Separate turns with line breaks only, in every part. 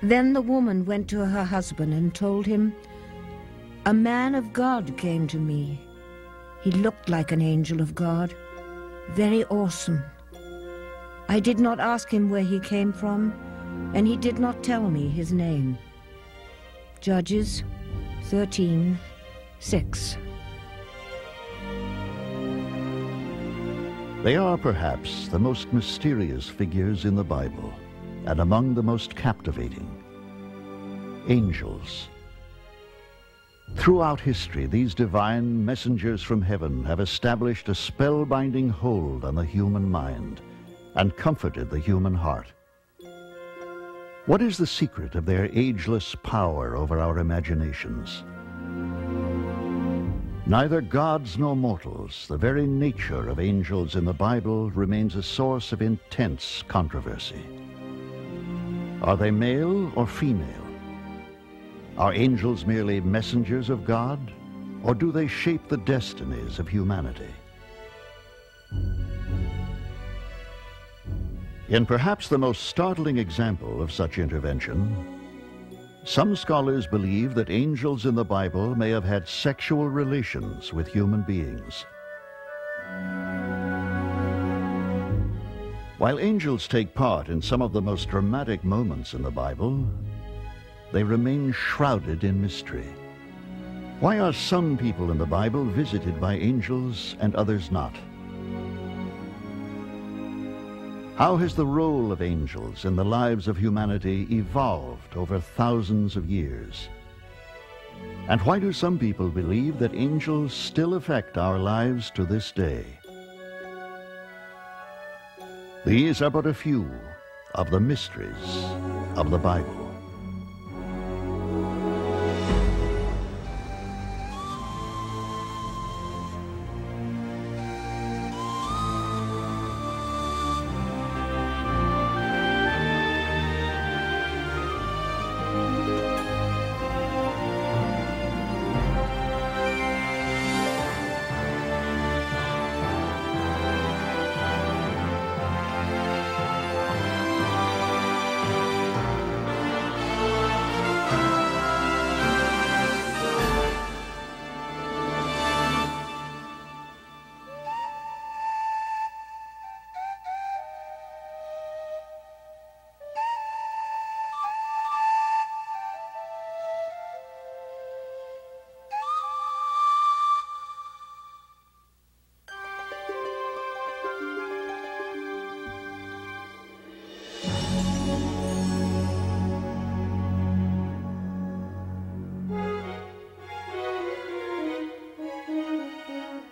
Then the woman went to her husband and told him, "A man of God came to me. He looked like an angel of God, very awesome. I did not ask him where he came from, and he did not tell me his name." Judges 13:6.
They are perhaps the most mysterious figures in the Bible, and among the most captivating. Angels. Throughout history, these divine messengers from heaven have established a spellbinding hold on the human mind and comforted the human heart. What is the secret of their ageless power over our imaginations? Neither gods nor mortals, the very nature of angels in the Bible remains a source of intense controversy. Are they male or female? Are angels merely messengers of God, or do they shape the destinies of humanity? In perhaps the most startling example of such intervention, some scholars believe that angels in the Bible may have had sexual relations with human beings. While angels take part in some of the most dramatic moments in the Bible, they remain shrouded in mystery. Why are some people in the Bible visited by angels and others not? How has the role of angels in the lives of humanity evolved over thousands of years? And why do some people believe that angels still affect our lives to this day? These are but a few of the mysteries of the Bible.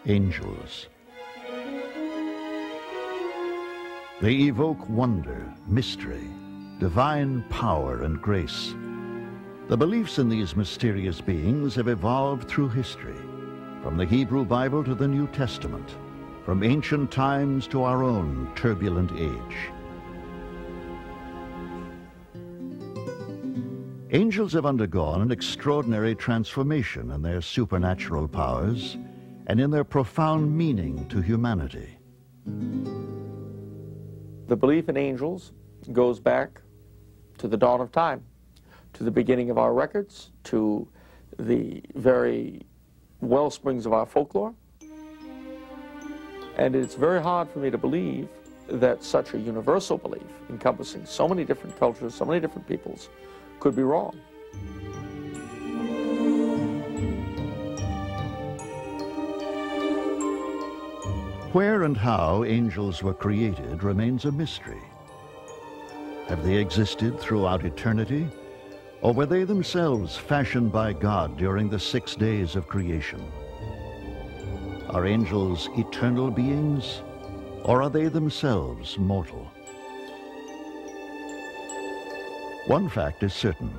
Angels. They evoke wonder, mystery, divine power and grace. The beliefs in these mysterious beings have evolved through history, from the Hebrew Bible to the New Testament, from ancient times to our own turbulent age. Angels have undergone an extraordinary transformation in their supernatural powers and in their profound meaning to humanity.
The belief in angels goes back to the dawn of time, to the beginning of our records, to the very well springs of our folklore. And it's very hard for me to believe that such a universal belief, encompassing so many different cultures, so many different peoples, could be wrong.
Where and how angels were created remains a mystery. Have they existed throughout eternity, or were they themselves fashioned by God during the 6 days of creation? Are angels eternal beings, or are they themselves mortal? One fact is certain.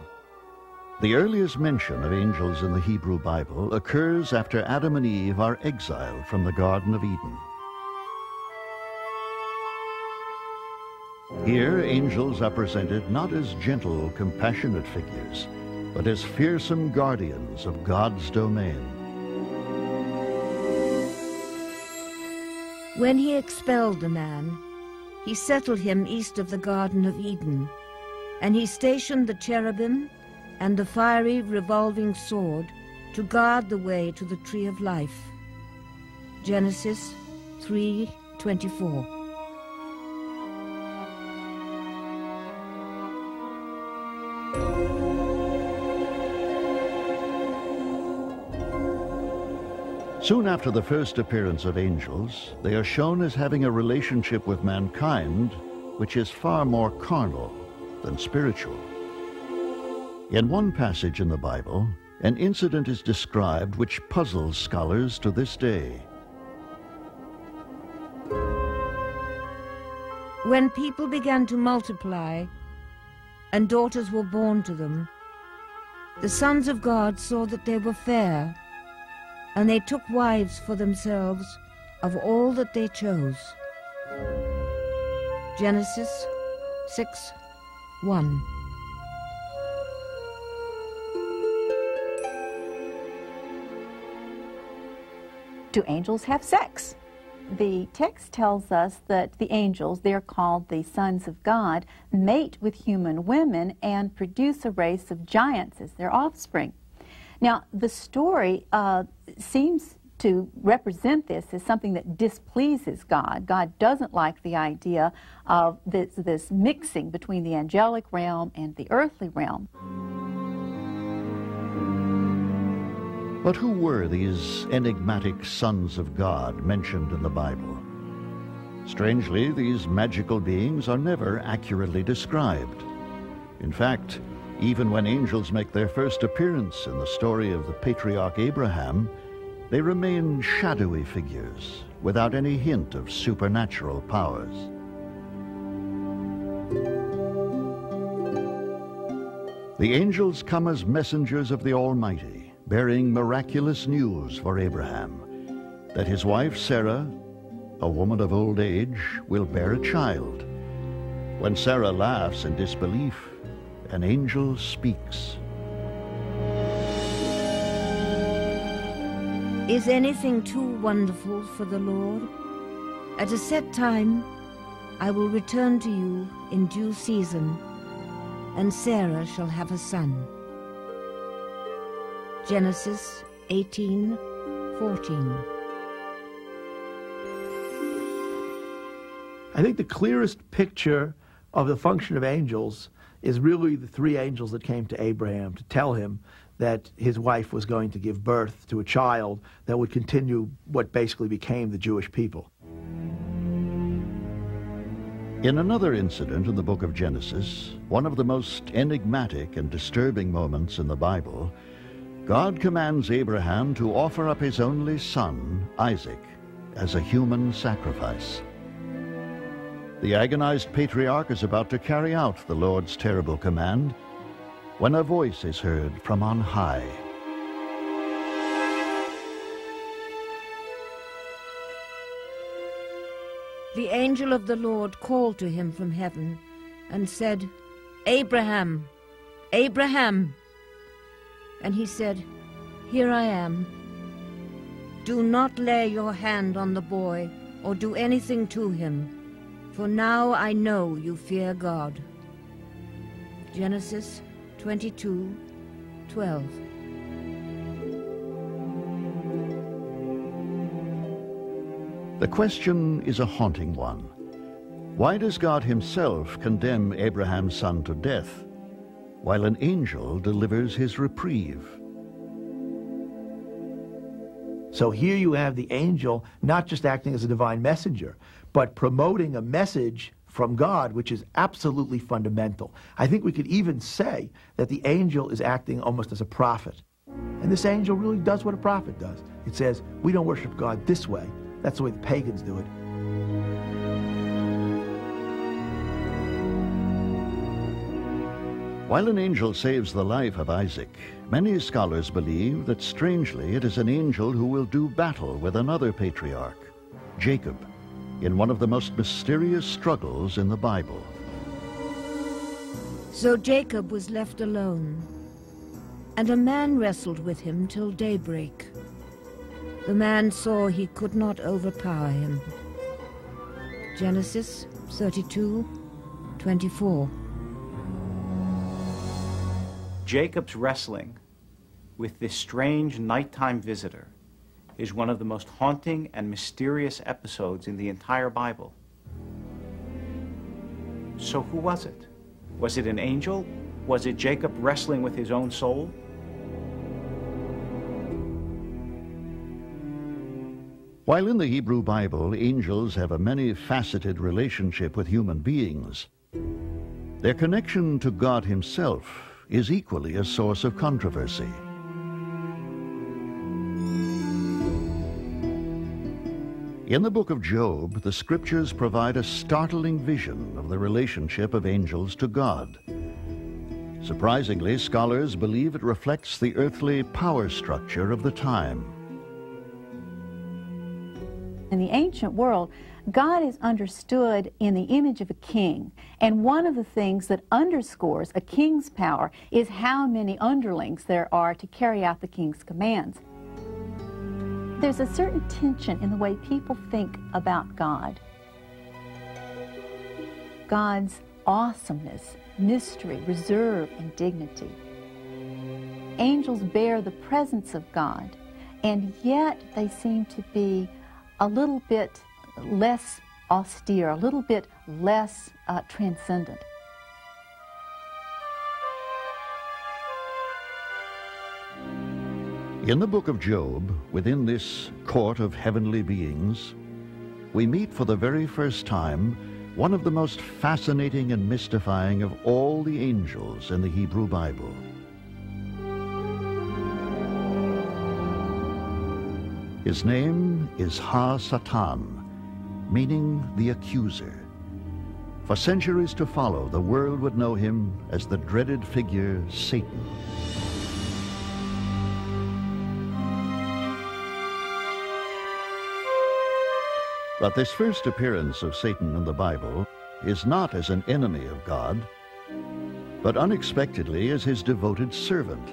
The earliest mention of angels in the Hebrew Bible occurs after Adam and Eve are exiled from the Garden of Eden. Here, angels are presented not as gentle, compassionate figures, but as fearsome guardians of God's domain.
When he expelled the man, he settled him east of the Garden of Eden, And he stationed the cherubim and the fiery revolving sword to guard the way to the tree of life. Genesis 3:24.
Soon after the first appearance of angels, they are shown as having a relationship with mankind which is far more carnal than spiritual. In one passage in the Bible, an incident is described which puzzles scholars to this day.
When people began to multiply and daughters were born to them, the sons of God saw that they were fair, and they took wives for themselves of all that they chose. Genesis 6:1.
Do angels have sex? The text tells us that the angels, they're called the sons of God, mate with human women and produce a race of giants as their offspring. Now, the story seems to represent this as something that displeases God. God doesn't like the idea of this mixing between the angelic realm and the earthly realm.
But who were these enigmatic sons of God mentioned in the Bible? Strangely, these magical beings are never accurately described. In fact, even when angels make their first appearance in the story of the patriarch Abraham, they remain shadowy figures without any hint of supernatural powers. The angels come as messengers of the Almighty, bearing miraculous news for Abraham, that his wife Sarah, a woman of old age, will bear a child. When Sarah laughs in disbelief, an angel speaks.
Is anything too wonderful for the Lord? At a set time, I will return to you in due season, and Sarah shall have a son. Genesis 18:14.
I think the clearest picture of the function of angels is really the three angels that came to Abraham to tell him that his wife was going to give birth to a child that would continue what basically became the Jewish people.
In another incident in the book of Genesis, one of the most enigmatic and disturbing moments in the Bible, God commands Abraham to offer up his only son, Isaac, as a human sacrifice. The agonized patriarch is about to carry out the Lord's terrible command when a voice is heard from on high.
The angel of the Lord called to him from heaven and said, "Abraham, Abraham." And he said, "Here I am." "Do not lay your hand on the boy or do anything to him, for now I know you fear God." Genesis 22:12.
The question is a haunting one. Why does God himself condemn Abraham's son to death, while an angel delivers his reprieve?
So here you have the angel not just acting as a divine messenger, but promoting a message from God, which is absolutely fundamental. I think we could even say that the angel is acting almost as a prophet. And this angel really does what a prophet does. It says, we don't worship God this way. That's the way the pagans do it.
While an angel saves the life of Isaac, many scholars believe that strangely it is an angel who will do battle with another patriarch, Jacob, in one of the most mysterious struggles in the Bible.
So Jacob was left alone, and a man wrestled with him till daybreak. The man saw he could not overpower him. Genesis 32:24.
Jacob's wrestling with this strange nighttime visitor is one of the most haunting and mysterious episodes in the entire Bible. So who was it? Was it an angel? Was it Jacob wrestling with his own soul?
While in the Hebrew Bible, angels have a many-faceted relationship with human beings, their connection to God himself is equally a source of controversy. In the book of Job, the scriptures provide a startling vision of the relationship of angels to God. Surprisingly, scholars believe it reflects the earthly power structure of the time.
In the ancient world, God is understood in the image of a king, and one of the things that underscores a king's power is how many underlings there are to carry out the king's commands. There's a certain tension in the way people think about God. God's awesomeness, mystery, reserve, and dignity. Angels bear the presence of God, and yet they seem to be a little bit less austere, a little bit less transcendent.
In the book of Job, within this court of heavenly beings, we meet for the very first time one of the most fascinating and mystifying of all the angels in the Hebrew Bible. His name is Ha-Satan, meaning the accuser. For centuries to follow, the world would know him as the dreaded figure Satan. But this first appearance of Satan in the Bible is not as an enemy of God, but unexpectedly as his devoted servant.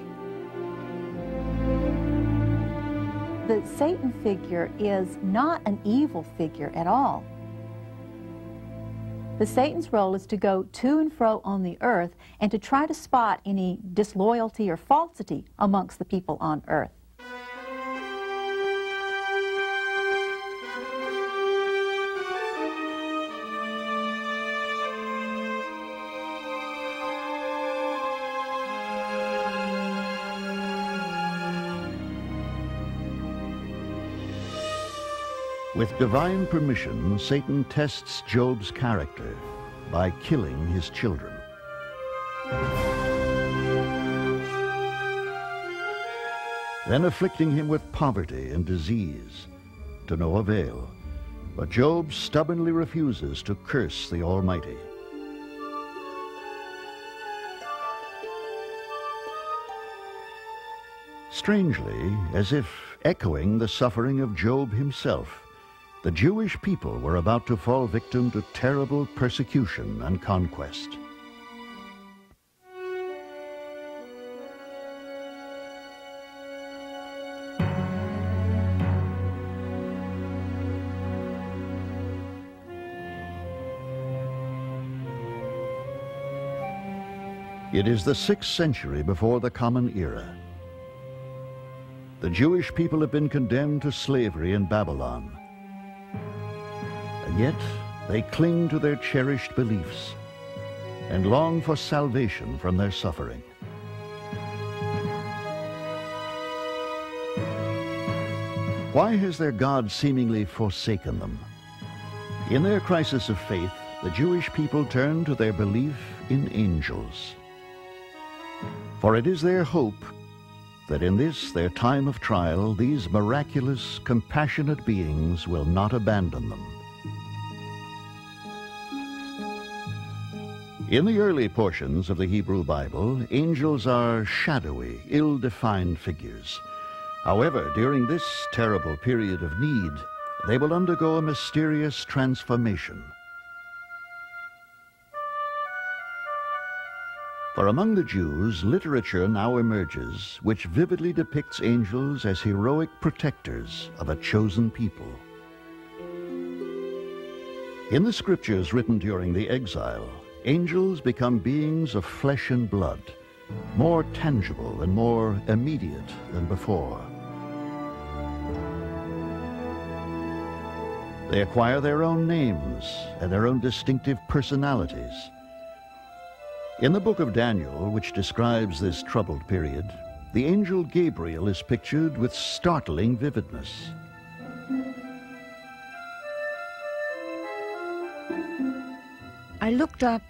The Satan figure is not an evil figure at all. The Satan's role is to go to and fro on the earth and to try to spot any disloyalty or falsity amongst the people on earth.
With divine permission, Satan tests Job's character by killing his children. Then afflicting him with poverty and disease, to no avail. But Job stubbornly refuses to curse the Almighty. Strangely, as if echoing the suffering of Job himself, the Jewish people were about to fall victim to terrible persecution and conquest. It is the 6th century before the Common Era. The Jewish people have been condemned to slavery in Babylon. And yet they cling to their cherished beliefs and long for salvation from their suffering. Why has their God seemingly forsaken them? In their crisis of faith, the Jewish people turn to their belief in angels. For it is their hope that in this, their time of trial, these miraculous, compassionate beings will not abandon them. In the early portions of the Hebrew Bible, angels are shadowy, ill-defined figures. However, during this terrible period of need, they will undergo a mysterious transformation. For among the Jews, literature now emerges which vividly depicts angels as heroic protectors of a chosen people. In the scriptures written during the exile, angels become beings of flesh and blood, more tangible and more immediate than before. They acquire their own names and their own distinctive personalities. In the book of Daniel, which describes this troubled period, the angel Gabriel is pictured with startling vividness.
I looked up,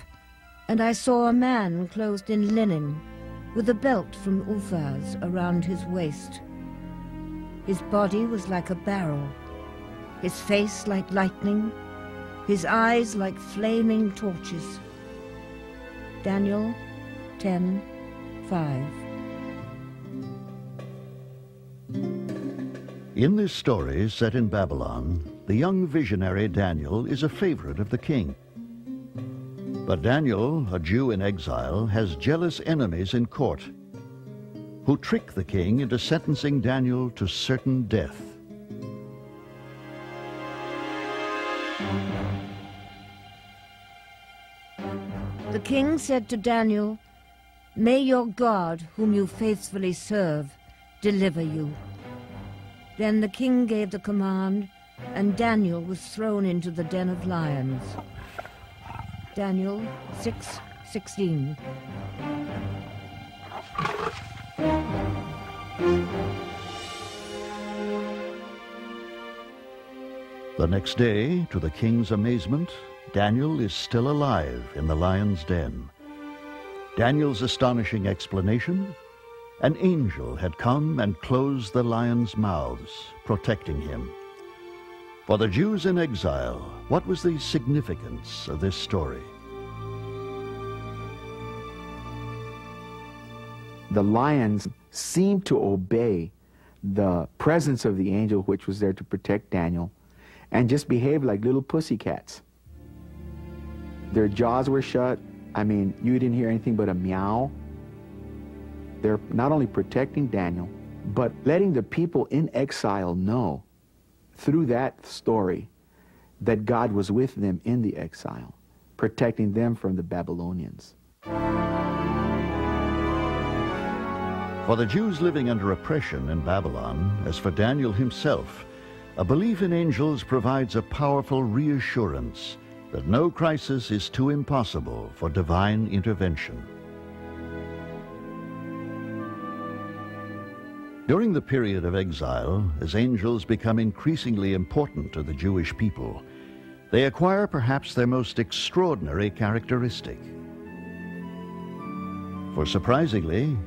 and I saw a man clothed in linen, with a belt from Uphaz around his waist. His body was like a barrel, his face like lightning, his eyes like flaming torches. Daniel 10:5.
In this story, set in Babylon, the young visionary Daniel is a favorite of the king. But Daniel, a Jew in exile, has jealous enemies in court who trick the king into sentencing Daniel to certain death.
The king said to Daniel, "May your God, whom you faithfully serve, deliver you." Then the king gave the command, and Daniel was thrown into the den of lions. Daniel 6:16.
The next day, to the king's amazement, Daniel is still alive in the lion's den. Daniel's astonishing explanation: an angel had come and closed the lions' mouths, protecting him. For the Jews in exile, what was the significance of this story?
The lions seemed to obey the presence of the angel which was there to protect Daniel and just behaved like little pussycats. Their jaws were shut. I mean, you didn't hear anything but a meow. They're not only protecting Daniel, but letting the people in exile know through that story that God was with them in the exile, protecting them from the Babylonians.
For the Jews living under oppression in Babylon, as for Daniel himself, a belief in angels provides a powerful reassurance that no crisis is too impossible for divine intervention. During the period of exile, as angels become increasingly important to the Jewish people, they acquire perhaps their most extraordinary characteristic. For surprisingly,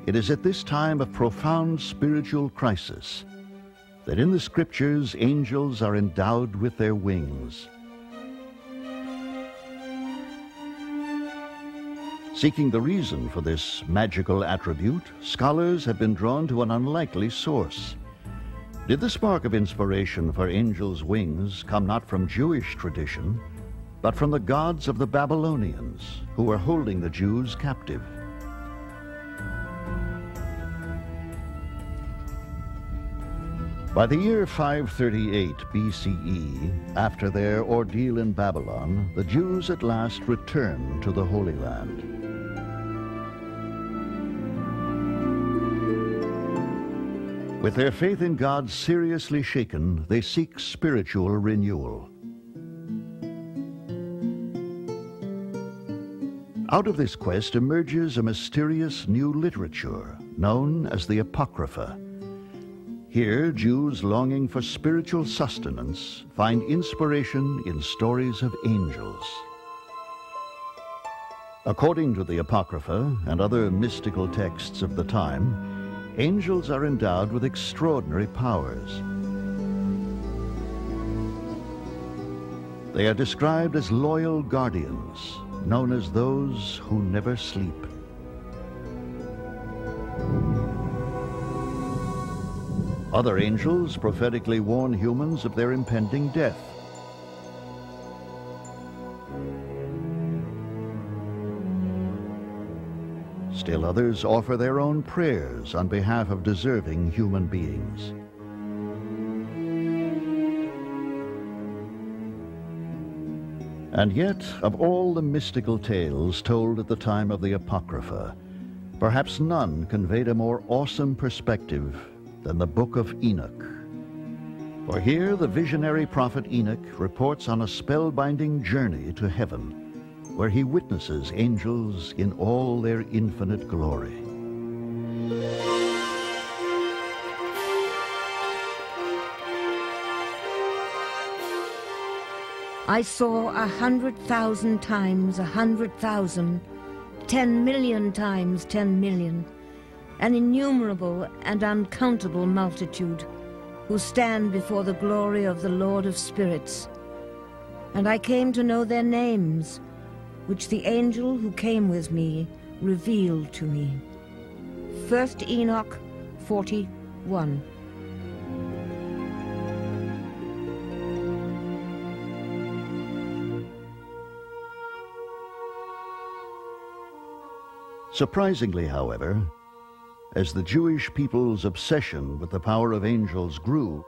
it is at this time of profound spiritual crisis that in the Scriptures angels are endowed with their wings. Seeking the reason for this magical attribute, scholars have been drawn to an unlikely source. Did the spark of inspiration for angels' wings come not from Jewish tradition, but from the gods of the Babylonians, who were holding the Jews captive? By the year 538 BCE, after their ordeal in Babylon, the Jews at last returned to the Holy Land. With their faith in God seriously shaken, they seek spiritual renewal. Out of this quest emerges a mysterious new literature known as the Apocrypha. Here, Jews longing for spiritual sustenance find inspiration in stories of angels. According to the Apocrypha and other mystical texts of the time, angels are endowed with extraordinary powers. They are described as loyal guardians, known as those who never sleep. Other angels prophetically warn humans of their impending death. Still others offer their own prayers on behalf of deserving human beings. And yet, of all the mystical tales told at the time of the Apocrypha, Perhaps none conveyed a more awesome perspective than the Book of Enoch. For here the visionary prophet Enoch reports on a spellbinding journey to heaven, where he witnesses angels in all their infinite glory.
I saw 100,000 times 100,000, 10 million times 10 million, an innumerable and uncountable multitude, who stand before the glory of the Lord of spirits. And I came to know their names, which the angel who came with me revealed to me. 1 Enoch 41.
Surprisingly, however, as the Jewish people's obsession with the power of angels grew,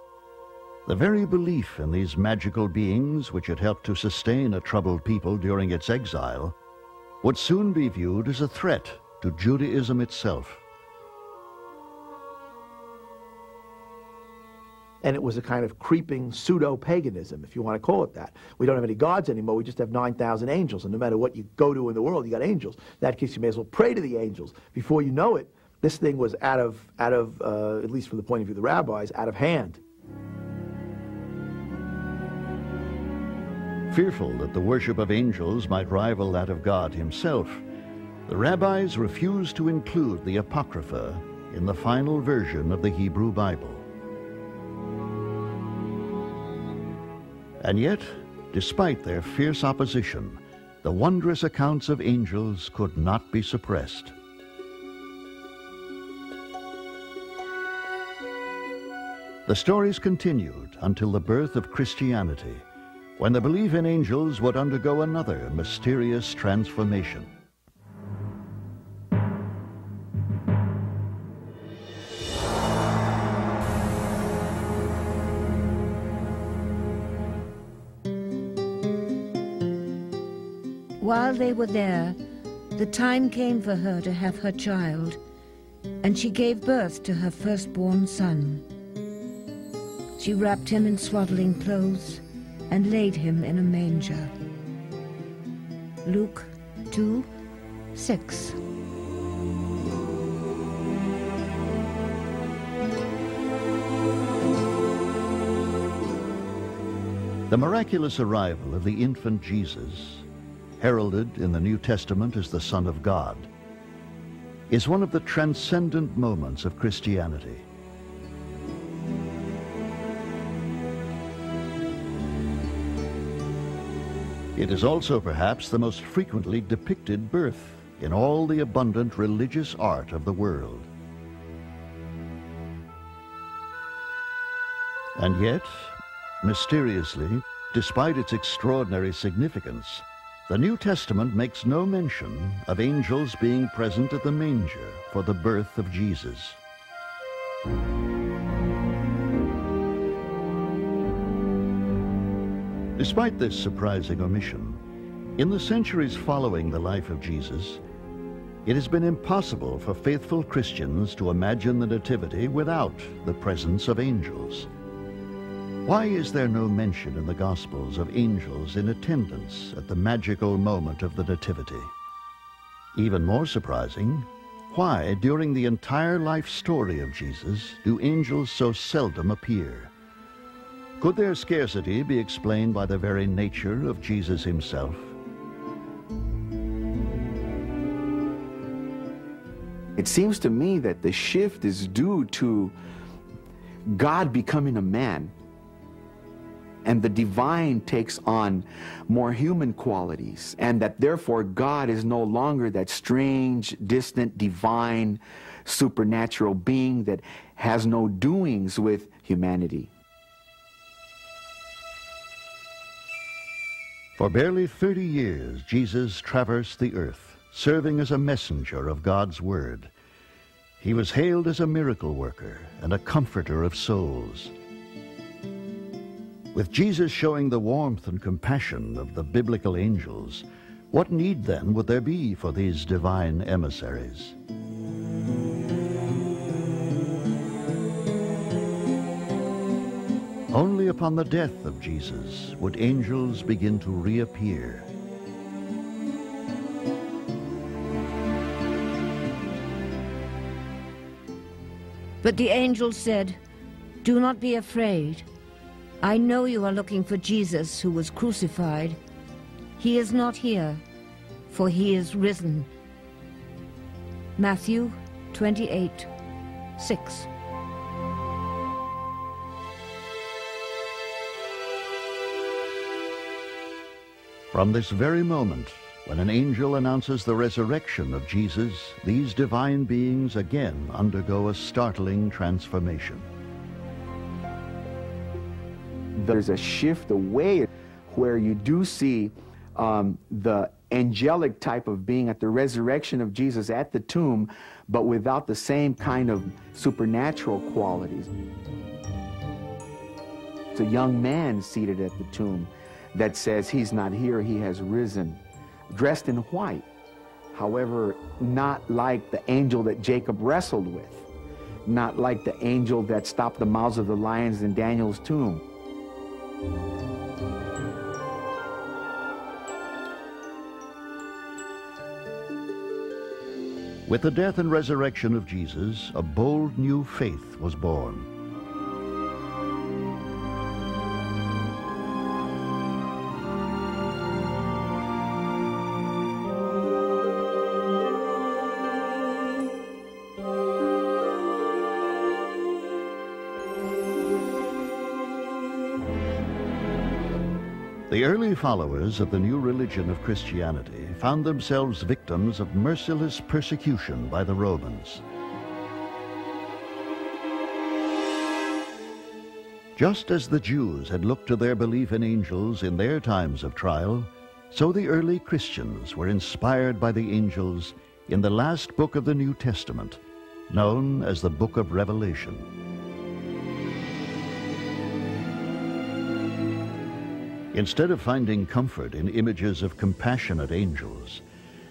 the very belief in these magical beings which had helped to sustain a troubled people during its exile would soon be viewed as a threat to Judaism itself.
And it was a kind of creeping pseudo-paganism, if you want to call it that. We don't have any gods anymore, we just have 9,000 angels, and no matter what you go to in the world, you got angels. In that case, you may as well pray to the angels. Before you know it, this thing was out of at least from the point of view of the rabbis, out of hand.
Fearful that the worship of angels might rival that of God himself, the rabbis refused to include the Apocrypha in the final version of the Hebrew Bible. And yet, despite their fierce opposition, the wondrous accounts of angels could not be suppressed. The stories continued until the birth of Christianity, when the belief in angels would undergo another mysterious transformation.
While they were there, the time came for her to have her child, and she gave birth to her firstborn son. She wrapped him in swaddling clothes and laid him in a manger. Luke 2:6.
The miraculous arrival of the infant Jesus, heralded in the New Testament as the Son of God, is one of the transcendent moments of Christianity. It is also perhaps the most frequently depicted birth in all the abundant religious art of the world. And yet, mysteriously, despite its extraordinary significance, the New Testament makes no mention of angels being present at the manger for the birth of Jesus. Despite this surprising omission, in the centuries following the life of Jesus, it has been impossible for faithful Christians to imagine the Nativity without the presence of angels. Why is there no mention in the Gospels of angels in attendance at the magical moment of the Nativity? Even more surprising, why, during the entire life story of Jesus, do angels so seldom appear? Could their scarcity be explained by the very nature of Jesus himself?
It seems to me that the shift is due to God becoming a man, and the divine takes on more human qualities, and that therefore God is no longer that strange, distant, divine, supernatural being that has no doings with humanity.
For barely 30 years, Jesus traversed the earth, serving as a messenger of God's word. He was hailed as a miracle worker and a comforter of souls. With Jesus showing the warmth and compassion of the biblical angels, what need then would there be for these divine emissaries? upon the death of Jesus would angels begin to reappear.
But the angel said, "Do not be afraid. I know you are looking for Jesus who was crucified. He is not here, for he is risen." Matthew 28:6.
From this very moment, when an angel announces the resurrection of Jesus, these divine beings again undergo a startling transformation.
There's a shift away where you do see the angelic type of being at the resurrection of Jesus at the tomb, but without the same kind of supernatural qualities. It's a young man seated at the tomb that says he's not here, he has risen, dressed in white. However, not like the angel that Jacob wrestled with, not like the angel that stopped the mouths of the lions in Daniel's tomb.
With the death and resurrection of Jesus, a bold new faith was born. The early followers of the new religion of Christianity found themselves victims of merciless persecution by the Romans. Just as the Jews had looked to their belief in angels in their times of trial, so the early Christians were inspired by the angels in the last book of the New Testament, known as the Book of Revelation. Instead of finding comfort in images of compassionate angels,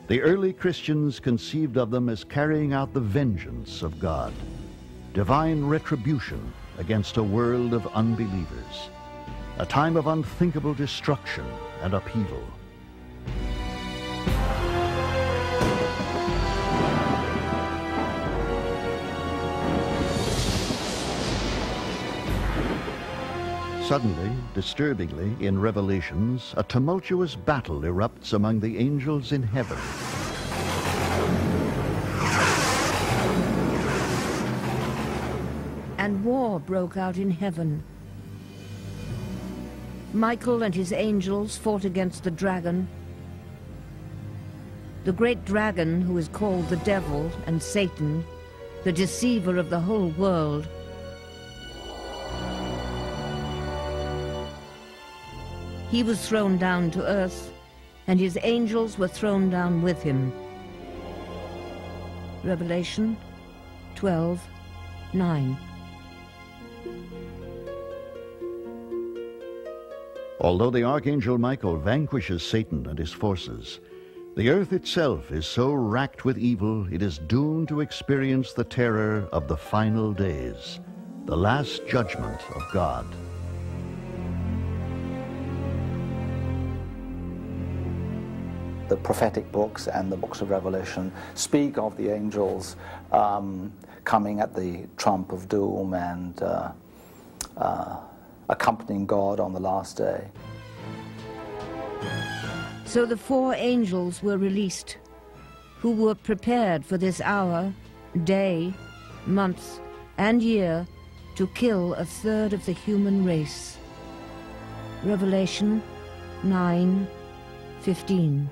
the early Christians conceived of them as carrying out the vengeance of God, divine retribution against a world of unbelievers, a time of unthinkable destruction and upheaval. Suddenly, disturbingly, in Revelations, a tumultuous battle erupts among the angels in heaven.
And war broke out in heaven. Michael and his angels fought against the dragon. The great dragon, who is called the devil and Satan, the deceiver of the whole world. He was thrown down to earth, and his angels were thrown down with him. Revelation 12:9.
Although the archangel Michael vanquishes Satan and his forces, the earth itself is so racked with evil it is doomed to experience the terror of the final days, the last judgment of God.
The prophetic books and the books of Revelation speak of the angels coming at the trump of doom and accompanying God on the last day.
So the 4 angels were released, who were prepared for this hour, day, month, and year to kill 1/3 of the human race. Revelation 9:15.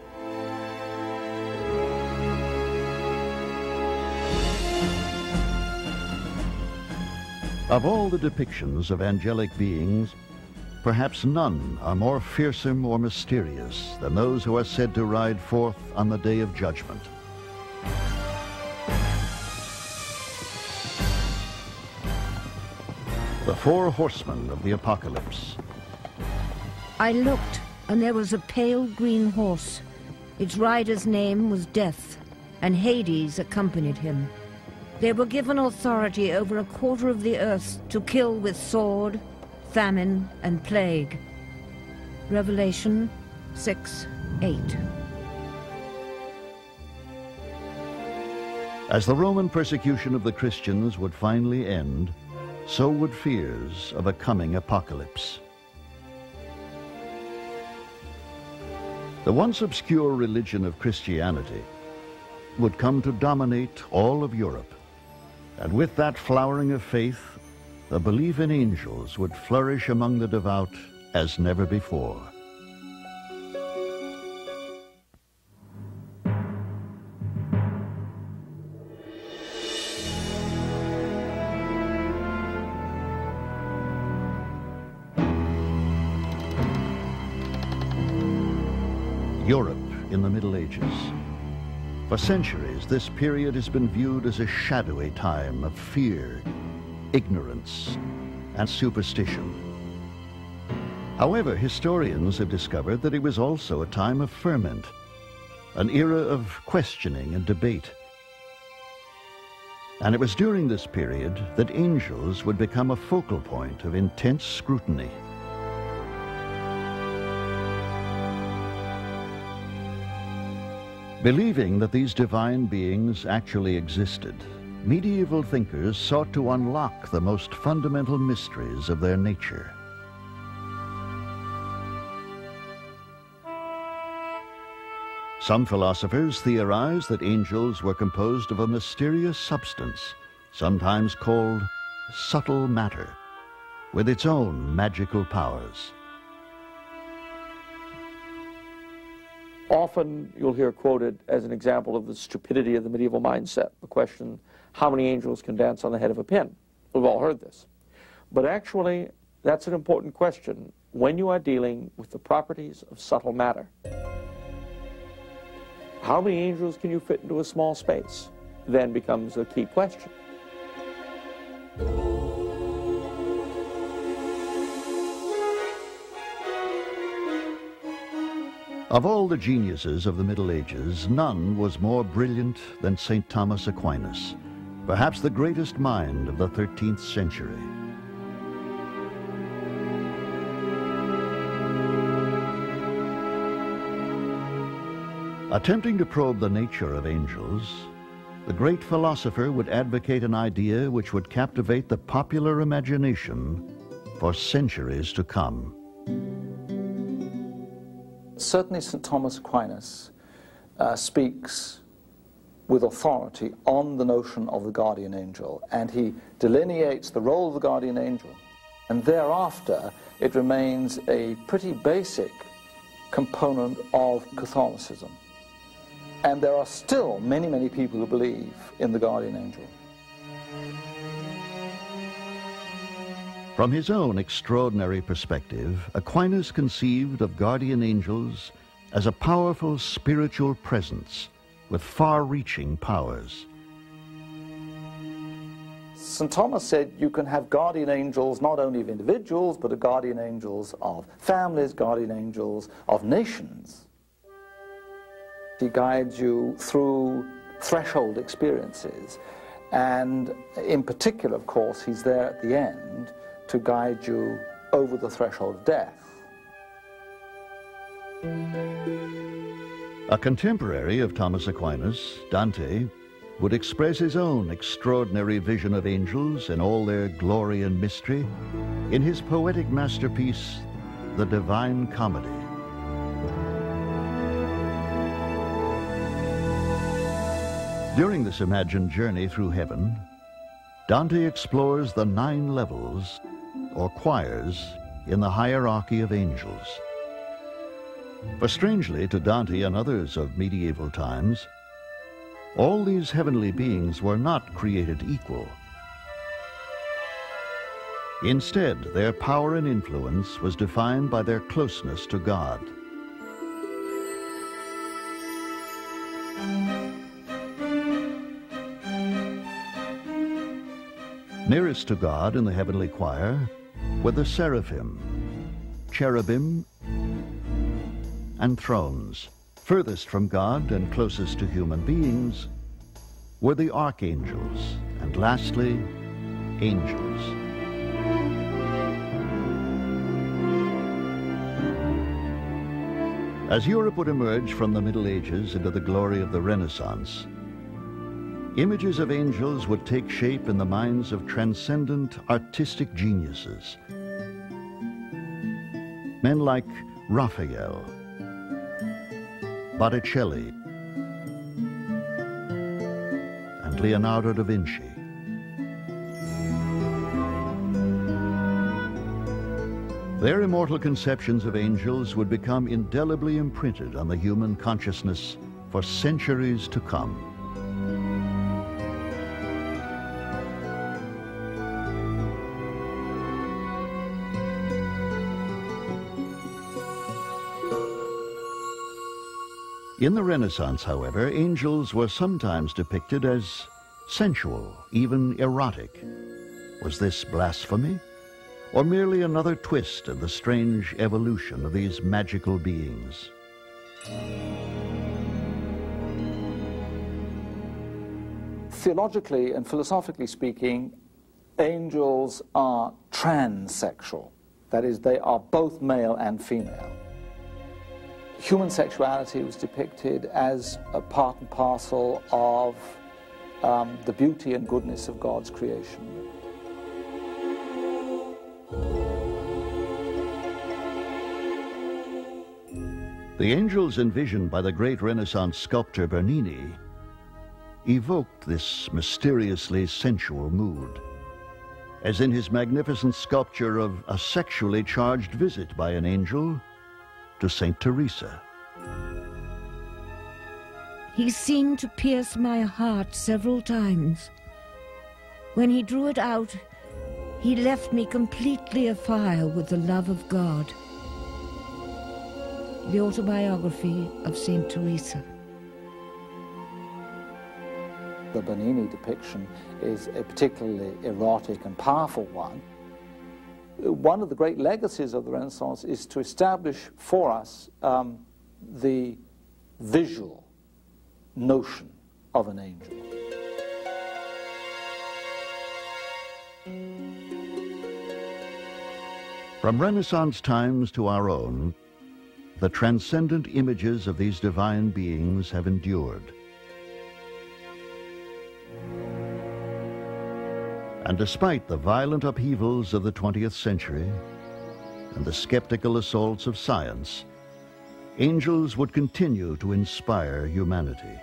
Of all the depictions of angelic beings, perhaps none are more fearsome or mysterious than those who are said to ride forth on the day of judgment. The 4 horsemen of the apocalypse.
I looked, and there was a pale green horse. Its rider's name was Death, and Hades accompanied him. They were given authority over 1/4 of the earth to kill with sword, famine, and plague. Revelation 6:8.
As the Roman persecution of the Christians would finally end, so would fears of a coming apocalypse. The once obscure religion of Christianity would come to dominate all of Europe, and with that flowering of faith, the belief in angels would flourish among the devout as never before. Europe in the Middle Ages. For centuries, this period has been viewed as a shadowy time of fear, ignorance, and superstition. However, historians have discovered that it was also a time of ferment, an era of questioning and debate. And it was during this period that angels would become a focal point of intense scrutiny. Believing that these divine beings actually existed, medieval thinkers sought to unlock the most fundamental mysteries of their nature. Some philosophers theorized that angels were composed of a mysterious substance, sometimes called subtle matter, with its own magical powers.
Often you'll hear quoted as an example of the stupidity of the medieval mindset, the question, how many angels can dance on the head of a pin? We've all heard this. But actually, that's an important question when you are dealing with the properties of subtle matter. How many angels can you fit into a small space? Then becomes a key question.
Of all the geniuses of the Middle Ages, none was more brilliant than St. Thomas Aquinas, perhaps the greatest mind of the 13th century. Attempting to probe the nature of angels, the great philosopher would advocate an idea which would captivate the popular imagination for centuries to come.
Certainly St. Thomas Aquinas speaks with authority on the notion of the guardian angel, and he delineates the role of the guardian angel. And thereafter, it remains a pretty basic component of Catholicism. And there are still many, many people who believe in the guardian angel.
From his own extraordinary perspective, Aquinas conceived of guardian angels as a powerful spiritual presence with far-reaching powers.
St. Thomas said you can have guardian angels not only of individuals, but of guardian angels of families, guardian angels of nations. He guides you through threshold experiences, and in particular, of course, he's there at the end to guide you over the threshold of death.
A contemporary of Thomas Aquinas, Dante, would express his own extraordinary vision of angels in all their glory and mystery in his poetic masterpiece, The Divine Comedy. During this imagined journey through heaven, Dante explores the 9 levels, or choirs, in the hierarchy of angels. For strangely to Dante and others of medieval times, all these heavenly beings were not created equal. Instead, their power and influence was defined by their closeness to God. Nearest to God in the heavenly choir were the seraphim, cherubim, and thrones. Furthest from God and closest to human beings were the archangels, and lastly, angels. As Europe would emerge from the Middle Ages into the glory of the Renaissance, images of angels would take shape in the minds of transcendent artistic geniuses. Men like Raphael, Botticelli, and Leonardo da Vinci. Their immortal conceptions of angels would become indelibly imprinted on the human consciousness for centuries to come. In the Renaissance, however, angels were sometimes depicted as sensual, even erotic. Was this blasphemy? Or merely another twist in the strange evolution of these magical beings?
Theologically and philosophically speaking, angels are transsexual. That is, they are both male and female. Human sexuality was depicted as a part and parcel of the beauty and goodness of God's creation.
The angels envisioned by the great Renaissance sculptor Bernini evoked this mysteriously sensual mood, as in his magnificent sculpture of a sexually charged visit by an angel to Saint Teresa.
He seemed to pierce my heart several times. When he drew it out, he left me completely afire with the love of God. The Autobiography of Saint Teresa.
The Bernini depiction is a particularly erotic and powerful one. One of the great legacies of the Renaissance is to establish for us the visual notion of an angel.
From Renaissance times to our own, the transcendent images of these divine beings have endured. And despite the violent upheavals of the 20th century and the skeptical assaults of science, angels would continue to inspire humanity.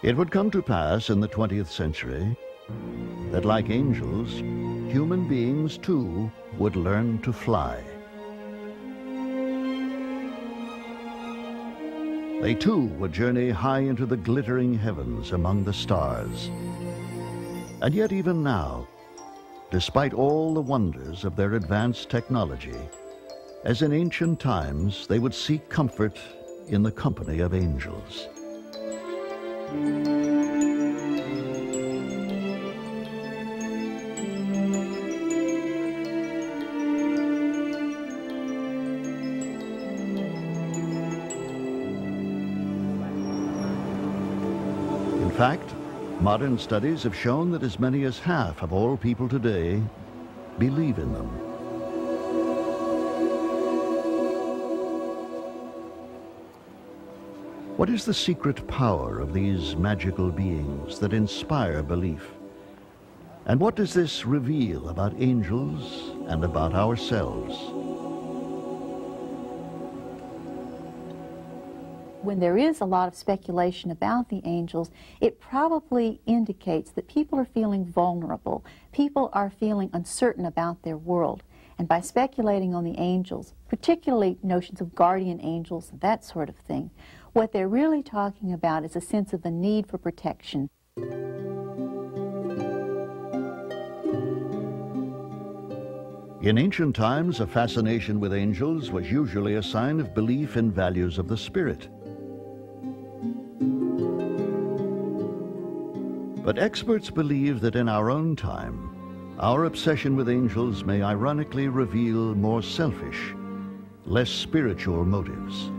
It would come to pass in the 20th century that, like angels, human beings too would learn to fly. They too would journey high into the glittering heavens among the stars. And yet even now, despite all the wonders of their advanced technology, as in ancient times, they would seek comfort in the company of angels. In fact, modern studies have shown that as many as half of all people today believe in them. What is the secret power of these magical beings that inspire belief? And what does this reveal about angels and about ourselves?
When there is a lot of speculation about the angels, it probably indicates that people are feeling vulnerable. People are feeling uncertain about their world. And by speculating on the angels, particularly notions of guardian angels and that sort of thing, what they're really talking about is a sense of the need for protection.
In ancient times, a fascination with angels was usually a sign of belief in values of the spirit. But experts believe that in our own time, our obsession with angels may ironically reveal more selfish, less spiritual motives.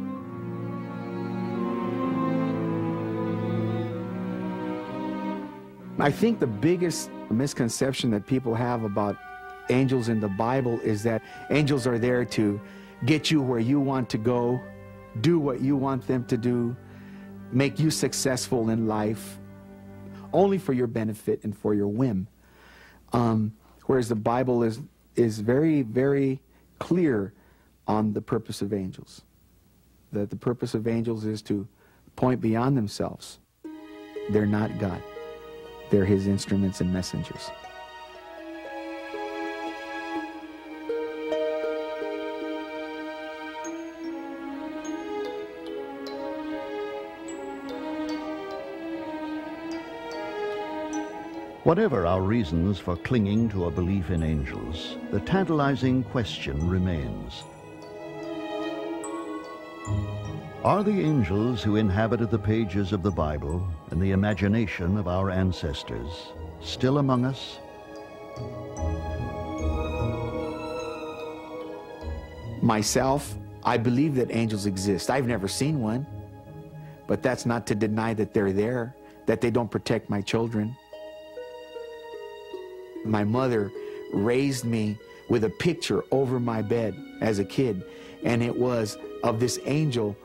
I think the biggest misconception that people have about angels in the Bible is that angels are there to get you where you want to go, do what you want them to do, make you successful in life, only for your benefit and for your whim. Whereas the Bible is very, very clear on the purpose of angels. That the purpose of angels is to point beyond themselves. They're not God. They're His instruments and messengers.
Whatever our reasons for clinging to a belief in angels, the tantalizing question remains. Are the angels who inhabited the pages of the Bible and the imagination of our ancestors still among us?
Myself, I believe that angels exist. I've never seen one, but that's not to deny that they're there, that they don't protect my children. My mother raised me with a picture over my bed as a kid, and it was of this angel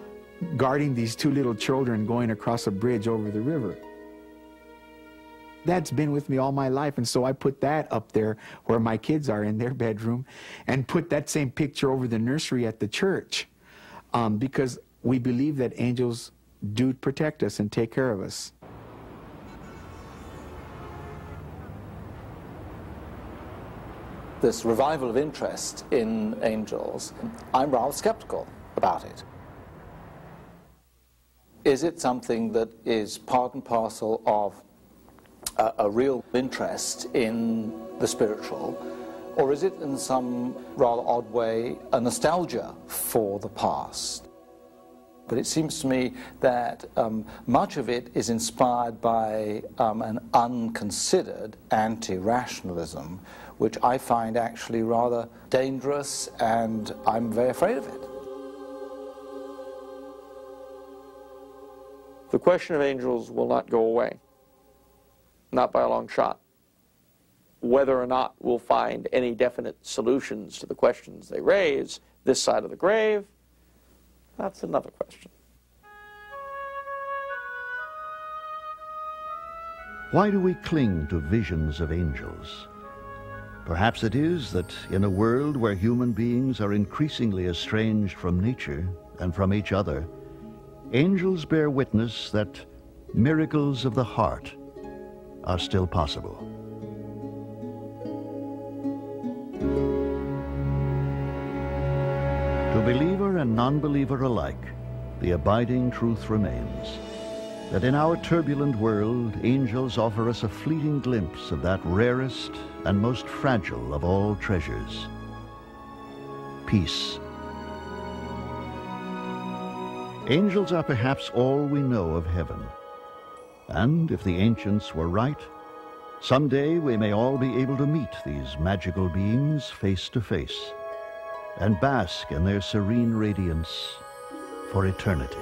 guarding these two little children going across a bridge over the river. That's been with me all my life, and so I put that up there where my kids are in their bedroom, and put that same picture over the nursery at the church, because we believe that angels do protect us and take care of us.
This revival of interest in angels, I'm rather skeptical about it. Is it something that is part and parcel of a real interest in the spiritual, or is it in some rather odd way a nostalgia for the past? But it seems to me that much of it is inspired by an unconsidered anti-rationalism, which I find actually rather dangerous, and I'm very afraid of it.
The question of angels will not go away, not by a long shot. Whether or not we'll find any definite solutions to the questions they raise this side of the grave, that's another question.
Why do we cling to visions of angels? Perhaps it is that in a world where human beings are increasingly estranged from nature and from each other, angels bear witness that miracles of the heart are still possible. To believer and non-believer alike, the abiding truth remains that in our turbulent world, angels offer us a fleeting glimpse of that rarest and most fragile of all treasures, peace. Angels are perhaps all we know of heaven. And if the ancients were right, someday we may all be able to meet these magical beings face to face and bask in their serene radiance for eternity.